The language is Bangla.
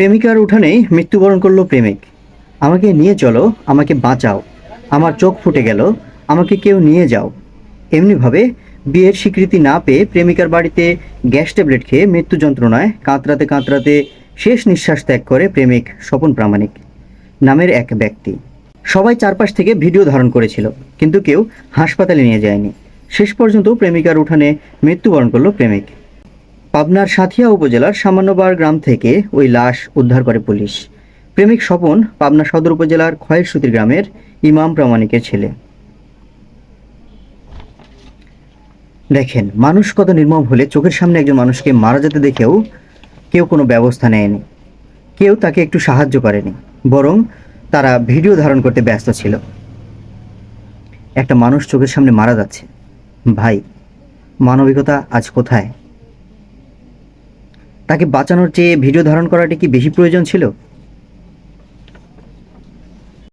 প্রেমিকার উঠানেই মৃত্যুবরণ করলো প্রেমিক। আমাকে নিয়ে চলো, আমাকে বাঁচাও, আমার চোখ ফুটে গেল, আমাকে কেউ নিয়ে যাও। এমনিভাবে বিয়ের স্বীকৃতি না পেয়ে প্রেমিকার বাড়িতে গ্যাস ট্যাবলেট খেয়ে মৃত্যু যন্ত্রণায় কাতরাতে কাতরাতে শেষ নিঃশ্বাস ত্যাগ করে প্রেমিক স্বপন প্রামাণিক নামের এক ব্যক্তি। সবাই চারপাশ থেকে ভিডিও ধারণ করেছিল, কিন্তু কেউ হাসপাতালে নিয়ে যায়নি। শেষ পর্যন্ত প্রেমিকার উঠানে মৃত্যুবরণ করলো প্রেমিক। পাবনার সাঁথিয়া উপজেলার সামান্যবার গ্রাম থেকে ওই লাশ উদ্ধার করে পুলিশ। প্রেমিক স্বপন পাবনা সদর উপজেলার খয়েরসুতির গ্রামের ইমাম প্রামাণিকের ছেলে। দেখেন, মানুষ কত নির্মম হলে চোখের সামনে একজন মানুষকে মারা যেতে দেখেও কেউ কোনো ব্যবস্থা নেয়নি, কেউ তাকে একটু সাহায্য করেনি, বরং তারা ভিডিও ধারণ করতে ব্যস্ত ছিল। একটা মানুষ চোখের সামনে মারা যাচ্ছে, ভাই, মানবিকতা আজ কোথায়? তাকে বাঁচানোর চেয়ে ভিডিও ধারণ করাটা কি বেশি প্রয়োজন ছিল?